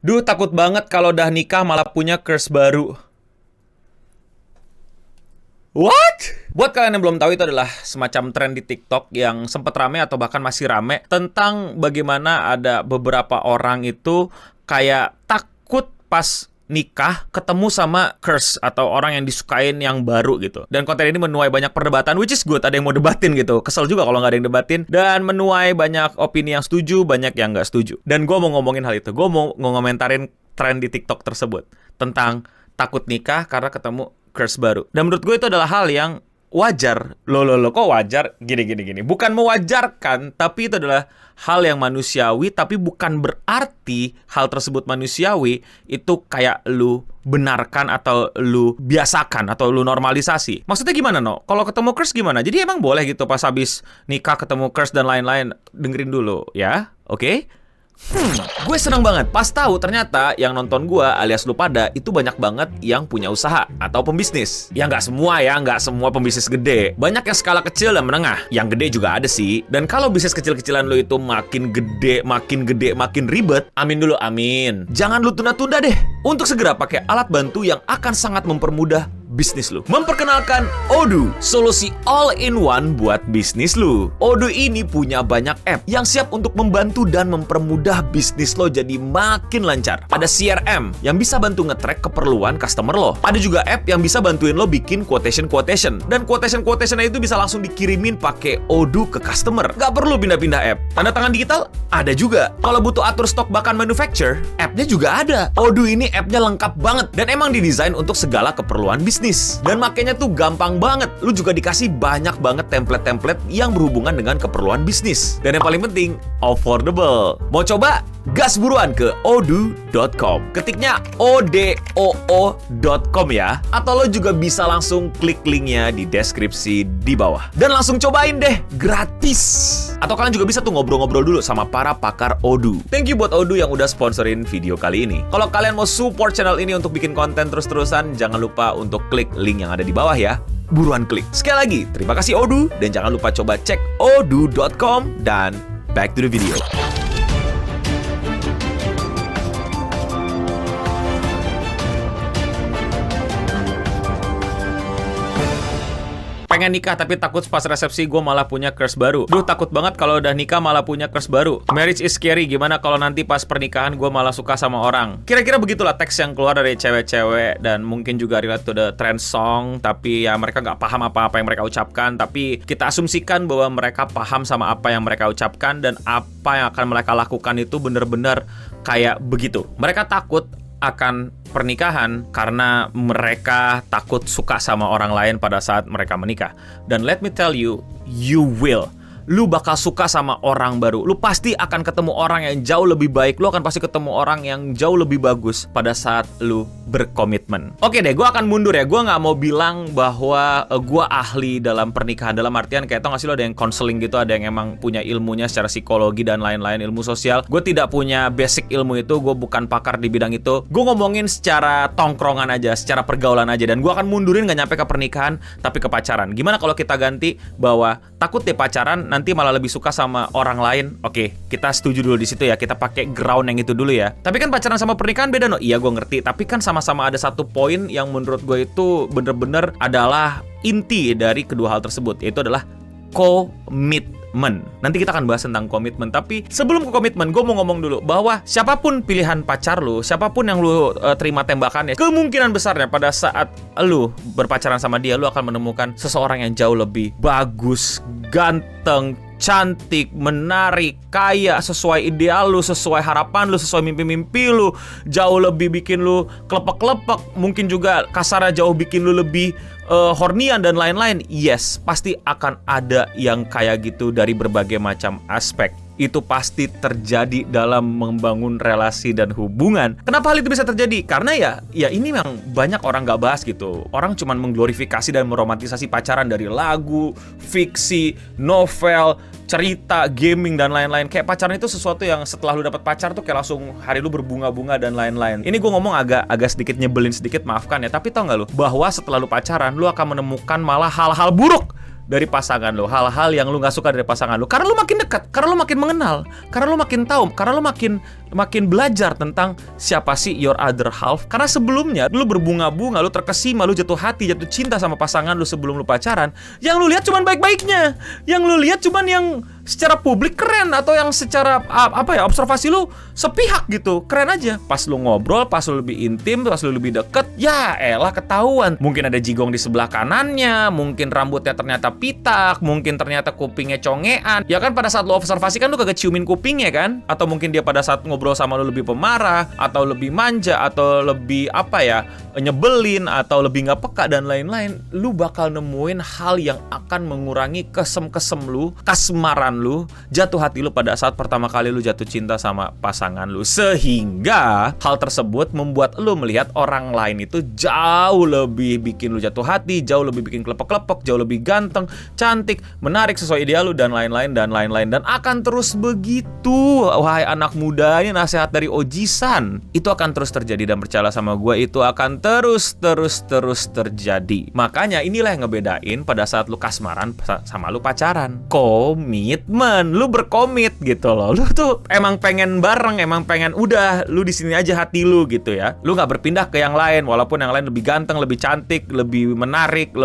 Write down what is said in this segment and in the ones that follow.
Duh, takut banget kalau udah nikah malah punya curse baru. What? Buat kalian yang belum tahu, itu adalah semacam tren di TikTok yang sempat rame atau bahkan masih rame tentang bagaimana ada beberapa orang itu kayak takut pas nikah ketemu sama curse atau orang yang disukain yang baru gitu. Dan konten ini menuai banyak perdebatan, which is good. Ada yang mau debatin gitu. Kesel juga kalau nggak ada yang debatin. Dan menuai banyak opini yang setuju, banyak yang nggak setuju. Dan gue mau ngomongin hal itu. Gue mau ngomentarin tren di TikTok tersebut tentang takut nikah karena ketemu curse baru. Dan menurut gue itu adalah hal yang wajar. Loh, kok wajar? Gini. Bukan mewajarkan, tapi itu adalah hal yang manusiawi, tapi bukan berarti hal tersebut manusiawi itu kayak lu benarkan atau lu biasakan atau lu normalisasi. Maksudnya gimana, no? Kalau ketemu curse gimana? Jadi emang boleh gitu pas habis nikah ketemu curse dan lain-lain. Dengerin dulu ya, oke? Gue seneng banget pas tahu ternyata yang nonton gue alias lu pada itu banyak banget yang punya usaha atau pembisnis. Ya nggak semua pembisnis gede. Banyak yang skala kecil dan menengah. Yang gede juga ada sih. Dan kalau bisnis kecil-kecilan lu itu makin gede, makin ribet, amin dulu, amin. Jangan lu tunda-tunda deh untuk segera pakai alat bantu yang akan sangat mempermudah bisnis lu. Memperkenalkan Odoo, solusi all-in-one buat bisnis lu. Odoo ini punya banyak app yang siap untuk membantu dan mempermudah bisnis lo jadi makin lancar. Ada CRM yang bisa bantu nge-track keperluan customer lo. Ada juga app yang bisa bantuin lo bikin quotation. Dan quotation itu bisa langsung dikirimin pakai Odoo ke customer. Gak perlu pindah-pindah app. Tanda tangan digital ada juga. Kalau butuh atur stok bahkan manufacture, app-nya juga ada. Odoo ini app-nya lengkap banget dan emang didesain untuk segala keperluan bisnis. Dan makanya tuh gampang banget. Lu juga dikasih banyak banget template-template yang berhubungan dengan keperluan bisnis. Dan yang paling penting, affordable. Mau coba? Gas buruan ke odoo.com. Ketiknya odoo.com ya. Atau lo juga bisa langsung klik linknya di deskripsi di bawah. Dan langsung cobain deh, gratis. Atau kalian juga bisa tuh ngobrol-ngobrol dulu sama para pakar Odoo. Thank you buat Odoo yang udah sponsorin video kali ini. Kalau kalian mau support channel ini untuk bikin konten terus-terusan, jangan lupa untuk klik link yang ada di bawah ya. Buruan klik. Sekali lagi, terima kasih Odoo. Dan jangan lupa coba cek odoo.com. Dan back to the video. Pengen nikah tapi takut pas resepsi gue malah punya curse baru. Duh, takut banget kalau udah nikah malah punya curse baru. Marriage is scary. Gimana kalau nanti pas pernikahan gue malah suka sama orang? Kira-kira begitulah teks yang keluar dari cewek-cewek. Dan mungkin juga relate to the trend song. Tapi ya mereka nggak paham apa-apa yang mereka ucapkan. Tapi kita asumsikan bahwa mereka paham sama apa yang mereka ucapkan. Dan apa yang akan mereka lakukan itu bener-bener kayak begitu. Mereka takut akan pernikahan karena mereka takut suka sama orang lain pada saat mereka menikah. Dan let me tell you, you will. Lu bakal suka sama orang baru. Lu pasti akan ketemu orang yang jauh lebih baik. Lu akan pasti ketemu orang yang jauh lebih bagus pada saat lu berkomitmen. Oke deh, gue akan mundur ya. Gue gak mau bilang bahwa gue ahli dalam pernikahan. Dalam artian kayak tau gak sih lo ada yang counseling gitu, ada yang emang punya ilmunya secara psikologi dan lain-lain, ilmu sosial. Gue tidak punya basic ilmu itu. Gue bukan pakar di bidang itu. Gue ngomongin secara tongkrongan aja, secara pergaulan aja. Dan gue akan mundurin gak nyampe ke pernikahan, tapi ke pacaran. Gimana kalau kita ganti bahwa takut deh pacaran nanti malah lebih suka sama orang lain? Oke, kita setuju dulu di situ ya. Kita pakai ground yang itu dulu ya. Tapi kan pacaran sama pernikahan beda, no? Iya, gue ngerti. Tapi kan sama-sama ada satu poin yang menurut gue itu bener-bener adalah inti dari kedua hal tersebut, yaitu adalah komitmen. Nanti kita akan bahas tentang komitmen. Tapi sebelum ke komitmen, gue mau ngomong dulu bahwa siapapun pilihan pacar lu, siapapun yang lu terima tembakannya, kemungkinan besarnya pada saat lu berpacaran sama dia, lu akan menemukan seseorang yang jauh lebih bagus, ganteng, cantik, menarik, kaya, sesuai ideal lu, sesuai harapan lu, sesuai mimpi-mimpi lu, jauh lebih bikin lu klepek-klepek, mungkin juga kasarnya jauh bikin lu lebih hornian dan lain-lain. Yes, pasti akan ada yang kayak gitu dari berbagai macam aspek. Itu pasti terjadi dalam membangun relasi dan hubungan. Kenapa hal itu bisa terjadi? Karena ya ini memang banyak orang gak bahas gitu. Orang cuma mengglorifikasi dan meromantisasi pacaran dari lagu, fiksi, novel, cerita, gaming, dan lain-lain. Kayak pacaran itu sesuatu yang setelah lu dapat pacar tuh kayak langsung hari lu berbunga-bunga dan lain-lain. Ini gue ngomong agak sedikit nyebelin sedikit, maafkan ya. Tapi tau gak lu, bahwa setelah lu pacaran, lu akan menemukan malah hal-hal buruk dari pasangan lo, hal-hal yang lu nggak suka dari pasangan lo, karena lu makin dekat, karena lu makin mengenal, karena lu makin tahu, karena lu makin belajar tentang siapa sih your other half. Karena sebelumnya lu berbunga-bunga, lu terkesima, lu jatuh hati, jatuh cinta sama pasangan lu sebelum lu pacaran, yang lu lihat cuman baik-baiknya, yang lu lihat cuman yang secara publik keren, atau yang secara observasi lu sepihak gitu, keren aja. Pas lu ngobrol, pas lu lebih intim, pas lu lebih deket, ya elah ketahuan. Mungkin ada jigong di sebelah kanannya, mungkin rambutnya ternyata pitak, mungkin ternyata kupingnya congean. Ya kan pada saat lu observasi kan lu kagak ciumin kupingnya kan? Atau mungkin dia pada saat ngobrol sama lu lebih pemarah, atau lebih manja, atau lebih nyebelin, atau lebih nggak peka dan lain-lain. Lu bakal nemuin hal yang akan mengurangi kesem-kesem lu, kasmaran lu, jatuh hati lu pada saat pertama kali lu jatuh cinta sama pasangan lu. Sehingga hal tersebut membuat lu melihat orang lain itu jauh lebih bikin lu jatuh hati, jauh lebih bikin kelepek-kelepek, jauh lebih ganteng, cantik, menarik sesuai ideal lu, dan lain-lain, dan lain-lain. Dan akan terus begitu. Wahai anak muda, ini nasihat dari Ojisan. Itu akan terus terjadi, dan percaya sama gue, itu akan terus terjadi. Makanya inilah yang ngebedain pada saat lu kasmaran sama lu pacaran. Komitmen, lu berkomit gitu loh. Lu tuh emang pengen bareng, emang pengen udah lu di sini aja hati lu gitu ya. Lu nggak berpindah ke yang lain, walaupun yang lain lebih ganteng, lebih cantik, lebih menarik,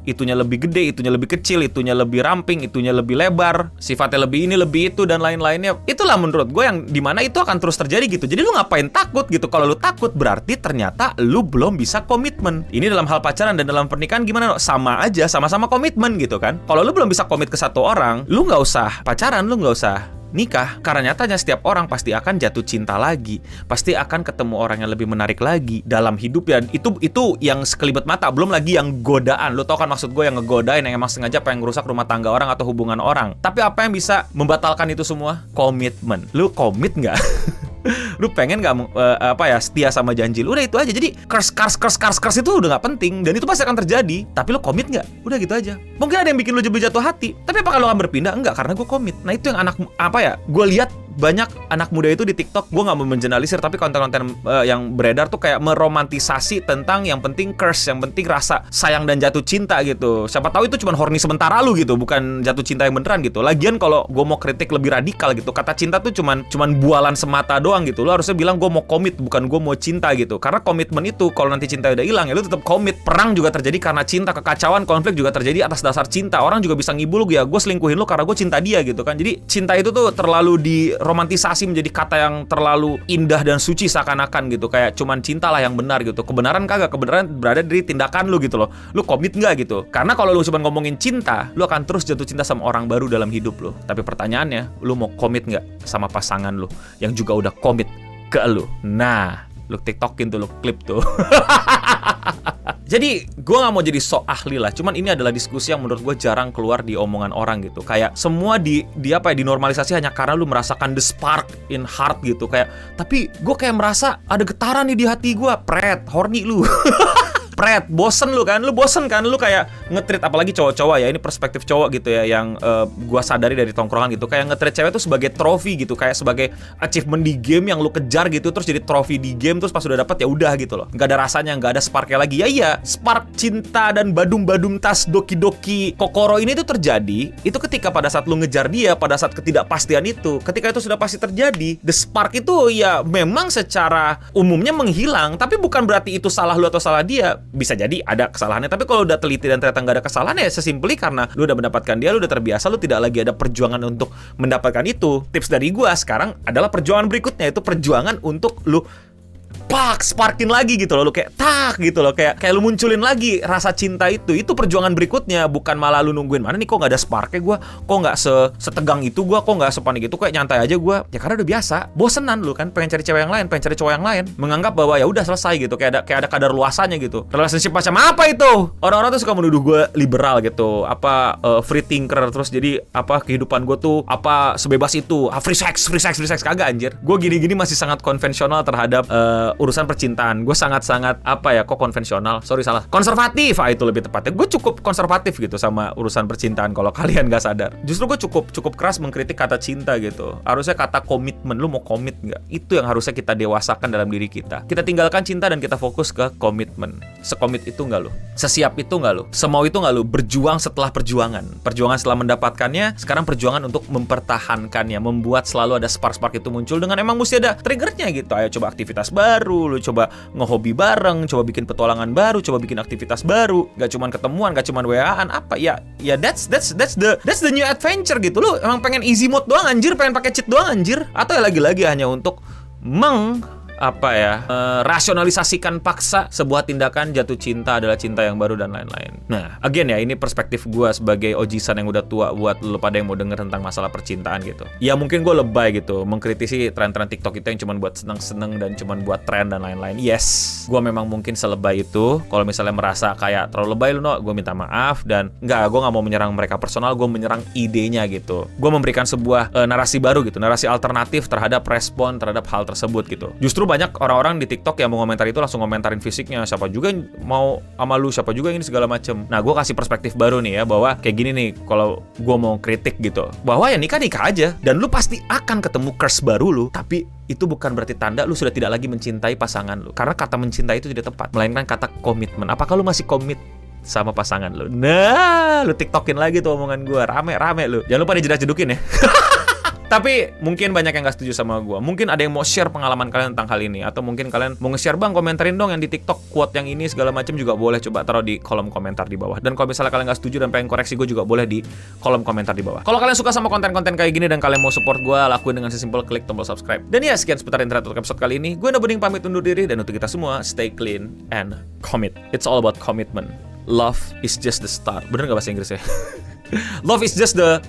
itunya lebih gede, itunya lebih kecil, itunya lebih ramping, itunya lebih lebar, sifatnya lebih ini, lebih itu, dan lain-lainnya. Itulah menurut gue yang dimana itu akan terus terjadi gitu. Jadi lu ngapain takut gitu? Kalau lu takut berarti ternyata lu belum bisa komitmen. Ini dalam hal pacaran dan dalam pernikahan gimana? Sama aja, sama-sama komitmen gitu kan. Kalau lu belum bisa komit ke satu orang, lu nggak usah pacaran, lu nggak usah nikah. Karena nyatanya setiap orang pasti akan jatuh cinta lagi, pasti akan ketemu orang yang lebih menarik lagi dalam hidup ya. Itu yang sekelibet mata, belum lagi yang godaan. Lu tau kan maksud gue, yang ngegodain, yang emang sengaja pengen ngerusak rumah tangga orang atau hubungan orang. Tapi apa yang bisa membatalkan itu semua? Komitmen. Lu komit nggak? Lu pengen gak setia sama janji lu? Udah itu aja. Jadi kers itu udah gak penting, dan itu pasti akan terjadi. Tapi lu komit gak? Udah gitu aja. Mungkin ada yang bikin lu jatuh hati, tapi apakah lu akan berpindah? Enggak, karena gue komit. Nah itu yang gue lihat banyak anak muda itu di TikTok. Gue gak mau mengeneralisir, tapi konten-konten yang beredar tuh kayak meromantisasi tentang yang penting curse, yang penting rasa sayang dan jatuh cinta gitu. Siapa tahu itu cuma horny sementara lu gitu, bukan jatuh cinta yang beneran gitu. Lagian kalau gue mau kritik lebih radikal gitu, kata cinta tuh cuman bualan semata doang gitu. Lu harusnya bilang gue mau komit, bukan gue mau cinta gitu. Karena komitmen itu kalau nanti cinta udah hilang ya lu tetap komit. Perang juga terjadi karena cinta, kekacauan, konflik juga terjadi atas dasar cinta. Orang juga bisa ngibul ya, gue selingkuhin lu karena gue cinta dia gitu kan. Jadi cinta itu tuh terlalu diromantisasi menjadi kata yang terlalu indah dan suci seakan-akan gitu. Kayak cuman cinta lah yang benar gitu. Kebenaran kagak, kebenaran berada di tindakan lu gitu loh. Lu komit nggak gitu? Karena kalau lu cuma ngomongin cinta, lu akan terus jatuh cinta sama orang baru dalam hidup lu. Tapi pertanyaannya, lu mau komit nggak sama pasangan lu yang juga udah komit ke lu? Nah, lu TikTokin tuh, lu klip tuh. Jadi gue gak mau jadi sok ahli lah, cuman ini adalah diskusi yang menurut gue jarang keluar di omongan orang gitu. Kayak semua dinormalisasi hanya karena lu merasakan the spark in heart gitu. Kayak, tapi gue kayak merasa ada getaran nih di hati gue. Pret, horny lu. Pret, bosen lu kan? Lu bosen kan? Lu kayak nge-treat, apalagi cowok-cowok ya, ini perspektif cowok gitu ya, yang gua sadari dari tongkrongan gitu. Kayak nge-treat cewek tuh sebagai trofi gitu, kayak sebagai achievement di game yang lu kejar gitu, terus jadi trofi di game, terus pas udah dapet ya udah gitu loh. Nggak ada rasanya, nggak ada sparknya lagi. Ya iya, spark cinta dan badum-badum tas doki-doki kokoro ini tuh terjadi, itu ketika pada saat lu ngejar dia, pada saat ketidakpastian itu, ketika itu sudah pasti terjadi, the spark itu ya memang secara umumnya menghilang, tapi bukan berarti itu salah lu atau salah dia. Bisa jadi ada kesalahannya, tapi kalau udah teliti dan ternyata nggak ada kesalahan ya sesimpli karena lu udah mendapatkan dia, lu udah terbiasa, lu tidak lagi ada perjuangan untuk mendapatkan itu. Tips dari gua sekarang adalah perjuangan berikutnya, itu perjuangan untuk lu sparkin lagi gitu loh, lu kayak gitu loh, kayak lu munculin lagi rasa cinta itu perjuangan berikutnya, bukan malah lu nungguin mana nih kok nggak ada sparknya gue, kok nggak setegang itu gue, kok nggak sepanik itu, kayak nyantai aja gue, ya karena udah biasa, bosenan lu kan, pengen cari cewek yang lain, pengen cari cowok yang lain, menganggap bahwa ya udah selesai gitu, kayak ada kadar luasanya gitu. Relationship macam apa itu? Orang-orang tuh suka menuduh gue liberal gitu, free thinker, terus jadi kehidupan gue tuh sebebas itu, free sex kagak anjir. Gue gini-gini masih sangat konvensional terhadap urusan percintaan. Gue sangat-sangat kok konvensional. Sorry salah. Konservatif, itu lebih tepatnya. Gue cukup konservatif gitu sama urusan percintaan kalau kalian gak sadar. Justru gue cukup keras mengkritik kata cinta gitu. Harusnya kata komitmen, lu mau komit nggak? Itu yang harusnya kita dewasakan dalam diri kita. Kita tinggalkan cinta dan kita fokus ke komitmen. Sekomit itu nggak lu? Sesiap itu nggak lu? Semau itu nggak lu? Berjuang setelah perjuangan. Perjuangan setelah mendapatkannya, sekarang perjuangan untuk mempertahankannya, membuat selalu ada spark-spark itu muncul dengan emang mesti ada triggernya gitu. Ayo coba aktivitas baru, lu coba ngehobi bareng, coba bikin petualangan baru, coba bikin aktivitas baru. Gak cuman ketemuan, gak cuman WA-an, that's the new adventure gitu. Lu emang pengen easy mode doang anjir, pengen pakai cheat doang anjir, atau ya lagi-lagi hanya untuk rasionalisasikan paksa sebuah tindakan jatuh cinta adalah cinta yang baru dan lain-lain. Nah, again ya, ini perspektif gue sebagai ojisan yang udah tua buat lu pada yang mau denger tentang masalah percintaan gitu. Ya mungkin gue lebay gitu mengkritisi tren-tren TikTok itu yang cuma buat seneng-seneng dan cuma buat tren dan lain-lain. Yes, gue memang mungkin selebay itu. Kalau misalnya merasa kayak terlalu lebay lu, gue minta maaf. Dan gue gak mau menyerang mereka personal, gue menyerang idenya gitu. Gue memberikan sebuah narasi baru gitu, narasi alternatif terhadap respon terhadap hal tersebut gitu. Justru banyak orang-orang di TikTok yang mau komentar itu langsung komentarin fisiknya, siapa juga yang mau sama lu, siapa juga yang ini segala macem. Nah, gue kasih perspektif baru nih ya, bahwa kayak gini nih, kalau gue mau kritik gitu, bahwa ya nikah aja, dan lu pasti akan ketemu curse baru lu, tapi itu bukan berarti tanda lu sudah tidak lagi mencintai pasangan lu. Karena kata mencintai itu tidak tepat, melainkan kata komitmen. Apakah lu masih komit sama pasangan lu? Nah, lu TikTokin lagi tuh omongan gue, rame lu. Jangan lupa dijedak-jedukin ya. Tapi mungkin banyak yang gak setuju sama gue. Mungkin ada yang mau share pengalaman kalian tentang hal ini, atau mungkin kalian mau nge-share, bang komentarin dong yang di TikTok quote yang ini segala macam, juga boleh coba taruh di kolom komentar di bawah. Dan kalau misalnya kalian gak setuju dan pengen koreksi gue, juga boleh di kolom komentar di bawah. Kalau kalian suka sama konten-konten kayak gini dan kalian mau support gue, lakuin dengan sesimpel klik tombol subscribe. Dan ya, sekian seputar internet untuk episode kali ini. Gue Noboding pamit undur diri, dan untuk kita semua, stay clean and commit. It's all about commitment. Love is just the start. Bener gak bahasa Inggris ya? Love is just the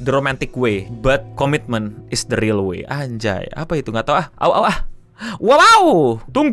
the romantic way, but commitment is the real way. Anjay, apa itu? Nggak tahu. Wow. Tung.